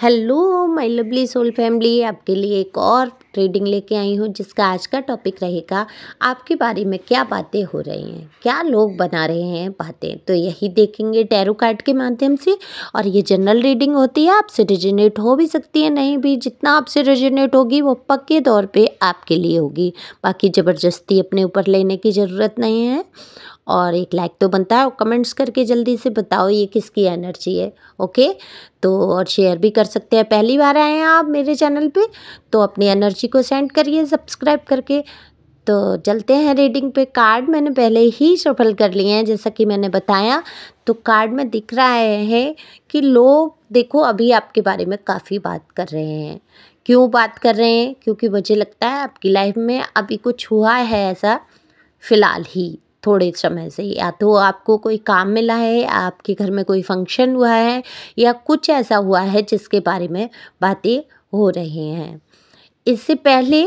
Hello my lovely soul family, आपके लिए एक और रीडिंग लेके आई हूँ जिसका आज का टॉपिक रहेगा आपके बारे में क्या बातें हो रही हैं, क्या लोग बना रहे हैं बातें। तो यही देखेंगे टैरो कार्ड के माध्यम से। और ये जनरल रीडिंग होती है, आपसे रेजोनेट हो भी सकती है, नहीं भी। जितना आपसे रेजोनेट होगी वो पक्के तौर पे आपके लिए होगी। बाकी ज़बरदस्ती अपने ऊपर लेने की ज़रूरत नहीं है। और एक लाइक तो बनता है और कमेंट्स करके जल्दी से बताओ ये किसकी एनर्जी है। ओके, तो और शेयर भी कर सकते हैं। पहली बार आए हैं आप मेरे चैनल पे तो अपनी एनर्जी को सेंड करिए सब्सक्राइब करके। तो चलते हैं रीडिंग पे। कार्ड मैंने पहले ही शफल कर लिए हैं जैसा कि मैंने बताया। तो कार्ड में दिख रहा है कि लोग देखो अभी आपके बारे में काफ़ी बात कर रहे हैं। क्यों बात कर रहे हैं? क्योंकि मुझे लगता है आपकी लाइफ में अभी कुछ हुआ है ऐसा, फ़िलहाल ही थोड़े समय से। या तो आपको कोई काम मिला है, आपके घर में कोई फंक्शन हुआ है, या कुछ ऐसा हुआ है जिसके बारे में बातें हो रही हैं। इससे पहले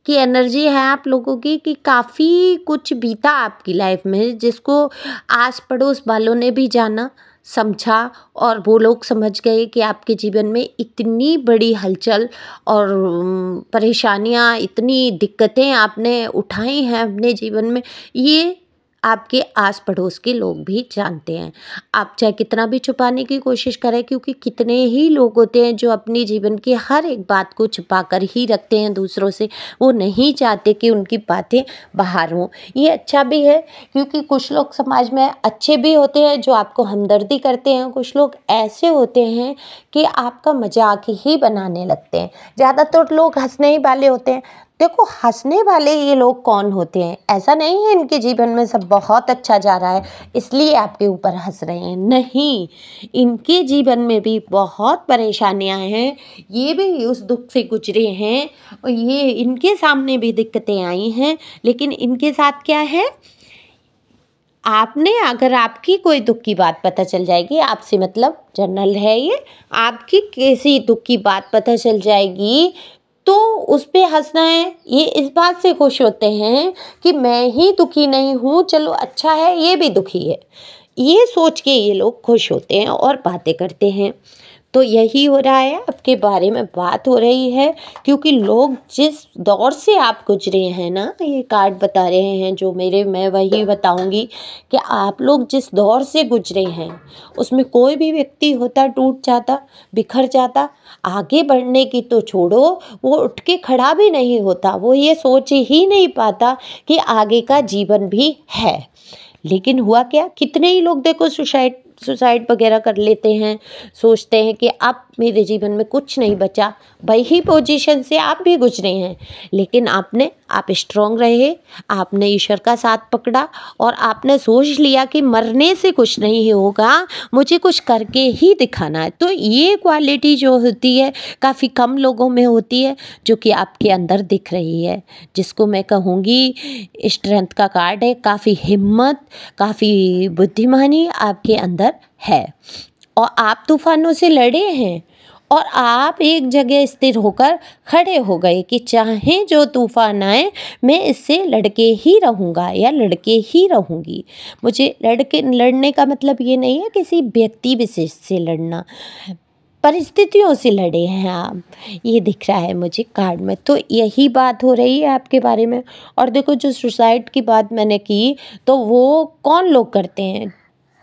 की एनर्जी है आप लोगों की कि काफ़ी कुछ बीता आपकी लाइफ में जिसको आस पड़ोस वालों ने भी जाना समझा, और वो लोग समझ गए कि आपके जीवन में इतनी बड़ी हलचल और परेशानियां, इतनी दिक्कतें आपने उठाई हैं अपने जीवन में। ये आपके आस पड़ोस के लोग भी जानते हैं। आप चाहे कितना भी छुपाने की कोशिश करें, क्योंकि कितने ही लोग होते हैं जो अपनी जीवन की हर एक बात को छुपा कर ही रखते हैं दूसरों से। वो नहीं चाहते कि उनकी बातें बाहर हों। ये अच्छा भी है क्योंकि कुछ लोग समाज में अच्छे भी होते हैं जो आपको हमदर्दी करते हैं। कुछ लोग ऐसे होते हैं कि आपका मजाक ही बनाने लगते हैं। ज़्यादातर लोग हंसने ही वाले होते हैं। देखो, हंसने वाले ये लोग कौन होते हैं? ऐसा नहीं है इनके जीवन में सब बहुत अच्छा जा रहा है इसलिए आपके ऊपर हंस रहे हैं, नहीं। इनके जीवन में भी बहुत परेशानियां हैं, ये भी उस दुख से गुजरे हैं और ये इनके सामने भी दिक्कतें आई हैं। लेकिन इनके साथ क्या है, आपने अगर आपकी कोई दुख की बात पता चल जाएगी, आपसे मतलब जनरल है ये, आपकी किसी दुख की बात पता चल जाएगी तो उस पे हंसना है। ये इस बात से खुश होते हैं कि मैं ही दुखी नहीं हूँ, चलो अच्छा है ये भी दुखी है। ये सोच के ये लोग खुश होते हैं और बातें करते हैं। तो यही हो रहा है, आपके बारे में बात हो रही है क्योंकि लोग जिस दौर से आप गुजरे हैं ना, ये कार्ड बता रहे हैं जो मैं वही बताऊंगी कि आप लोग जिस दौर से गुजरे हैं उसमें कोई भी व्यक्ति होता टूट जाता, बिखर जाता, आगे बढ़ने की तो छोड़ो, वो उठ के खड़ा भी नहीं होता। वो ये सोच ही नहीं पाता कि आगे का जीवन भी है। लेकिन हुआ क्या, कितने ही लोग देखो सुसाइड वगैरह कर लेते हैं, सोचते हैं कि अब मेरे जीवन में कुछ नहीं बचा। वही पोजीशन से आप भी गुजरे हैं, लेकिन आप स्ट्रांग रहे, आपने ईश्वर का साथ पकड़ा और आपने सोच लिया कि मरने से कुछ नहीं होगा, मुझे कुछ करके ही दिखाना है। तो ये क्वालिटी जो होती है काफ़ी कम लोगों में होती है, जो कि आपके अंदर दिख रही है, जिसको मैं कहूँगी स्ट्रेंथ का कार्ड है। काफ़ी हिम्मत, काफ़ी बुद्धिमानी आपके अंदर है और आप तूफानों से लड़े हैं और आप एक जगह स्थिर होकर खड़े हो गए कि चाहे जो तूफान आए मैं इससे लड़के ही रहूँगा या लड़के ही रहूँगी। मुझे लड़ने का मतलब ये नहीं है किसी व्यक्ति विशेष से लड़ना, परिस्थितियों से लड़े हैं आप, ये दिख रहा है मुझे कार्ड में। तो यही बात हो रही है आपके बारे में। और देखो, जो सुसाइड की बात मैंने की तो वो कौन लोग करते हैं?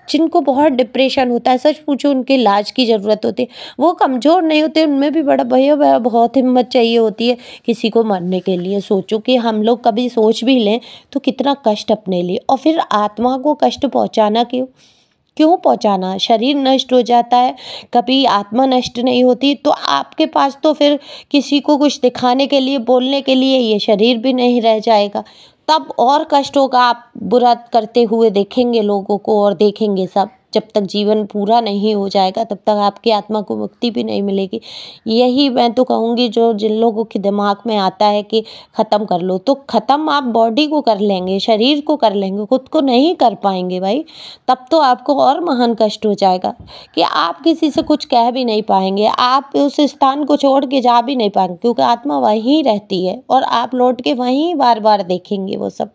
जिनको बहुत डिप्रेशन होता है, सच पूछो उनके इलाज की ज़रूरत होती है। वो कमज़ोर नहीं होते, उनमें भी बड़ा भैया बहुत हिम्मत चाहिए होती है किसी को मरने के लिए। सोचो कि हम लोग कभी सोच भी लें तो कितना कष्ट अपने लिए, और फिर आत्मा को कष्ट पहुंचाना क्यों पहुंचाना? शरीर नष्ट हो जाता है, कभी आत्मा नष्ट नहीं होती। तो आपके पास तो फिर किसी को कुछ दिखाने के लिए, बोलने के लिए ये शरीर भी नहीं रह जाएगा, तब और कष्ट होगा। आप बुरा करते हुए देखेंगे लोगों को और देखेंगे सब। जब तक जीवन पूरा नहीं हो जाएगा तब तक आपकी आत्मा को मुक्ति भी नहीं मिलेगी। यही मैं तो कहूँगी, जो जिन लोगों के दिमाग में आता है कि ख़त्म कर लो, तो ख़त्म आप बॉडी को कर लेंगे, शरीर को कर लेंगे, खुद को नहीं कर पाएंगे भाई। तब तो आपको और महान कष्ट हो जाएगा कि आप किसी से कुछ कह भी नहीं पाएंगे, आप उस स्थान को छोड़ के जा भी नहीं पाएंगे, क्योंकि आत्मा वहीं रहती है और आप लौट के वहीं बार बार देखेंगे वो सब।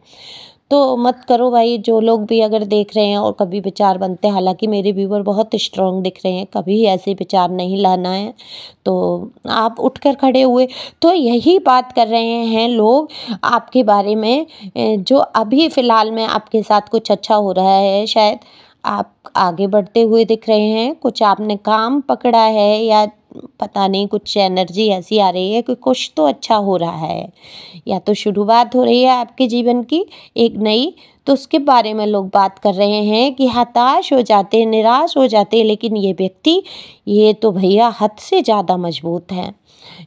तो मत करो भाई। जो लोग भी अगर देख रहे हैं और कभी विचार बनते हैं, हालांकि मेरे व्यूवर बहुत स्ट्रांग दिख रहे हैं, कभी ऐसे विचार नहीं लाना है। तो आप उठकर खड़े हुए, तो यही बात कर रहे हैं लोग आपके बारे में। जो अभी फ़िलहाल में आपके साथ कुछ अच्छा हो रहा है, शायद आप आगे बढ़ते हुए दिख रहे हैं, कुछ आपने काम पकड़ा है, या पता नहीं कुछ एनर्जी ऐसी आ रही है कि कुछ तो अच्छा हो रहा है, या तो शुरुआत हो रही है आपके जीवन की एक नई। तो उसके बारे में लोग बात कर रहे हैं कि हताश हो जाते हैं, निराश हो जाते हैं, लेकिन ये व्यक्ति, ये तो भैया हद से ज़्यादा मजबूत है।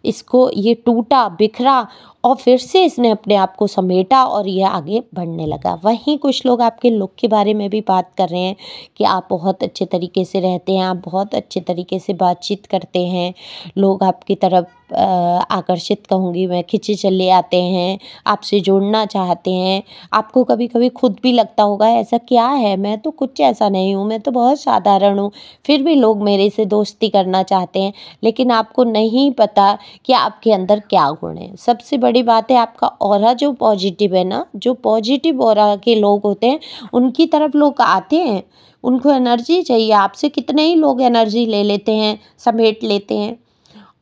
इसको ये टूटा बिखरा और फिर से इसने अपने आप को समेटा और ये आगे बढ़ने लगा। वहीं कुछ लोग आपके लुक के बारे में भी बात कर रहे हैं कि आप बहुत अच्छे तरीके से रहते हैं, आप बहुत अच्छे तरीके से बातचीत करते हैं, लोग आपकी तरफ आकर्षित कहूँगी मैं, खिंचे चले आते हैं, आपसे जुड़ना चाहते हैं। आपको कभी कभी खुद भी लगता होगा ऐसा क्या है, मैं तो कुछ ऐसा नहीं हूँ, मैं तो बहुत साधारण हूँ, फिर भी लोग मेरे से दोस्ती करना चाहते हैं। लेकिन आपको नहीं पता कि आपके अंदर क्या गुण है। सबसे बड़ी बात है आपका ऑरा जो पॉजिटिव है ना, जो पॉजिटिव ऑरा के लोग होते हैं उनकी तरफ लोग आते हैं, उनको एनर्जी चाहिए। आपसे कितने ही लोग एनर्जी ले लेते हैं, समेट लेते हैं।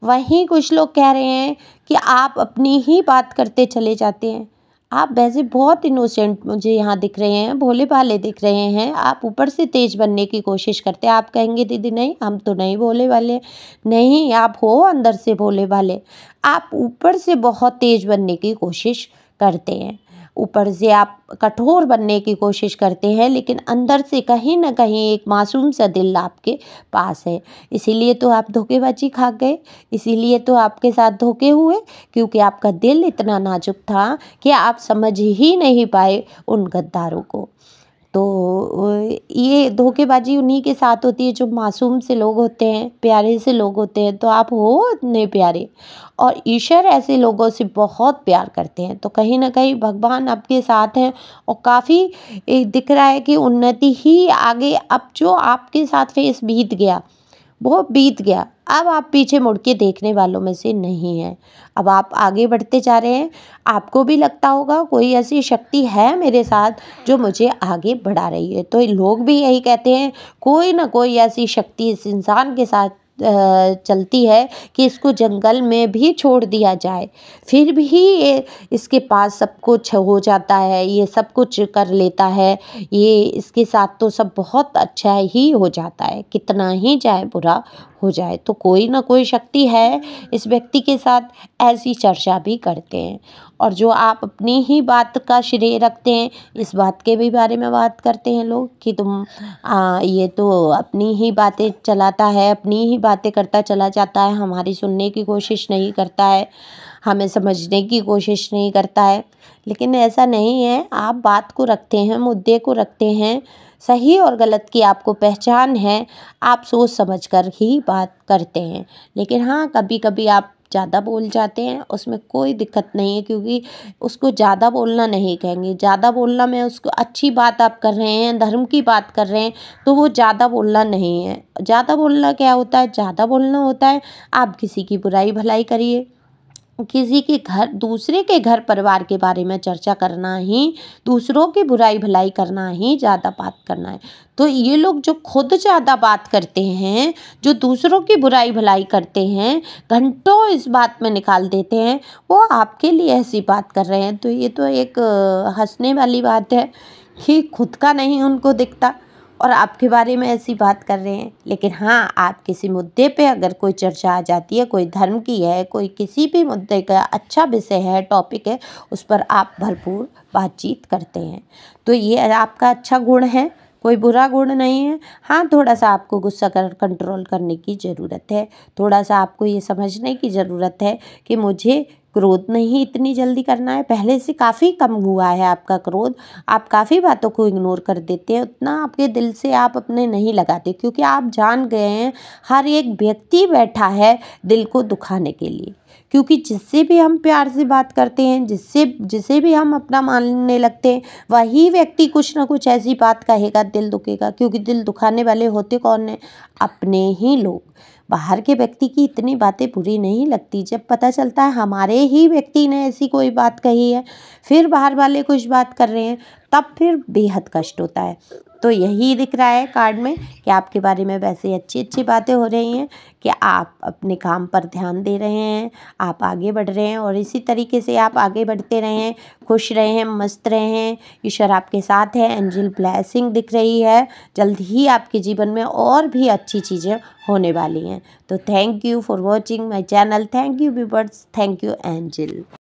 वहीं कुछ लोग कह रहे हैं कि आप अपनी ही बात करते चले जाते हैं। आप वैसे बहुत इनोसेंट मुझे यहाँ दिख रहे हैं, भोले भाले दिख रहे हैं। आप ऊपर से तेज बनने की कोशिश करते हैं। आप कहेंगे दीदी नहीं, हम तो नहीं भोले भाले। नहीं, आप हो अंदर से भोले भाले। आप ऊपर से बहुत तेज बनने की कोशिश करते हैं, ऊपर से आप कठोर बनने की कोशिश करते हैं, लेकिन अंदर से कहीं ना कहीं एक मासूम सा दिल आपके पास है। इसीलिए तो आप धोखेबाजी खा गए, इसीलिए तो आपके साथ धोखे हुए, क्योंकि आपका दिल इतना नाजुक था कि आप समझ ही नहीं पाए उन गद्दारों को। तो ये धोखेबाजी उन्हीं के साथ होती है जो मासूम से लोग होते हैं, प्यारे से लोग होते हैं। तो आप हो इतने प्यारे, और ईश्वर ऐसे लोगों से बहुत प्यार करते हैं। तो कहीं ना कहीं भगवान आपके साथ हैं, और काफ़ी दिख रहा है कि उन्नति ही आगे। अब जो आपके साथ फेस बीत गया वो बीत गया, अब आप पीछे मुड़ के देखने वालों में से नहीं हैं। अब आप आगे बढ़ते जा रहे हैं। आपको भी लगता होगा कोई ऐसी शक्ति है मेरे साथ जो मुझे आगे बढ़ा रही है। तो लोग भी यही कहते हैं, कोई ना कोई ऐसी शक्ति इस इंसान के साथ चलती है कि इसको जंगल में भी छोड़ दिया जाए, फिर भी ये इसके पास सब कुछ हो जाता है, ये सब कुछ कर लेता है, ये इसके साथ तो सब बहुत अच्छा ही हो जाता है, कितना ही चाहे बुरा हो जाए। तो कोई ना कोई शक्ति है इस व्यक्ति के साथ, ऐसी चर्चा भी करते हैं। और जो आप अपनी ही बात का श्रेय रखते हैं, इस बात के भी बारे में बात करते हैं लोग कि तुम ये तो अपनी ही बातें चलाता है, अपनी ही बातें करता चला जाता है, हमारी सुनने की कोशिश नहीं करता है, हमें समझने की कोशिश नहीं करता है। लेकिन ऐसा नहीं है, आप बात को रखते हैं, मुद्दे को रखते हैं, सही और गलत की आपको पहचान है, आप सोच समझ कर ही बात करते हैं। लेकिन हाँ, कभी कभी आप ज़्यादा बोल जाते हैं, उसमें कोई दिक्कत नहीं है, क्योंकि उसको ज़्यादा बोलना नहीं कहेंगे। ज़्यादा बोलना में उसको अच्छी बात आप कर रहे हैं, धर्म की बात कर रहे हैं, तो वो ज़्यादा बोलना नहीं है। ज़्यादा बोलना क्या होता है? ज़्यादा बोलना होता है आप किसी की बुराई भलाई करिए, किसी के घर, दूसरे के घर परिवार के बारे में चर्चा करना ही, दूसरों की बुराई भलाई करना ही ज़्यादा बात करना है। तो ये लोग जो खुद ज़्यादा बात करते हैं, जो दूसरों की बुराई भलाई करते हैं, घंटों इस बात में निकाल देते हैं, वो आपके लिए ऐसी बात कर रहे हैं। तो ये तो एक हंसने वाली बात है कि खुद का नहीं उनको दिखता और आपके बारे में ऐसी बात कर रहे हैं। लेकिन हाँ, आप किसी मुद्दे पे अगर कोई चर्चा आ जाती है, कोई धर्म की है, कोई किसी भी मुद्दे का अच्छा विषय है, टॉपिक है, उस पर आप भरपूर बातचीत करते हैं। तो ये आपका अच्छा गुण है, कोई बुरा गुण नहीं है। हाँ, थोड़ा सा आपको गुस्सा कंट्रोल करने की ज़रूरत है, थोड़ा सा आपको ये समझने की ज़रूरत है कि मुझे क्रोध नहीं इतनी जल्दी करना है। पहले से काफ़ी कम हुआ है आपका क्रोध, आप काफ़ी बातों को इग्नोर कर देते हैं, उतना आपके दिल से आप अपने नहीं लगाते, क्योंकि आप जान गए हैं हर एक व्यक्ति बैठा है दिल को दुखाने के लिए। क्योंकि जिससे भी हम प्यार से बात करते हैं, जिसे भी हम अपना मानने लगते हैं, वही व्यक्ति कुछ ना कुछ ऐसी बात कहेगा, दिल दुखेगा। क्योंकि दिल दुखाने वाले होते कौन है? अपने ही लोग। बाहर के व्यक्ति की इतनी बातें बुरी नहीं लगती, जब पता चलता है हमारे ही व्यक्ति ने ऐसी कोई बात कही है, फिर बाहर वाले कुछ बात कर रहे हैं, तब फिर बेहद कष्ट होता है। तो यही दिख रहा है कार्ड में कि आपके बारे में वैसे अच्छी अच्छी बातें हो रही हैं कि आप अपने काम पर ध्यान दे रहे हैं, आप आगे बढ़ रहे हैं और इसी तरीके से आप आगे बढ़ते रहें, खुश रहें, मस्त रहें। ईश्वर आपके साथ है, एंजल ब्लेसिंग दिख रही है। जल्द ही आपके जीवन में और भी अच्छी चीज़ें होने वाली हैं। तो thank you for watching my channel. Thank you viewers, thank you angel.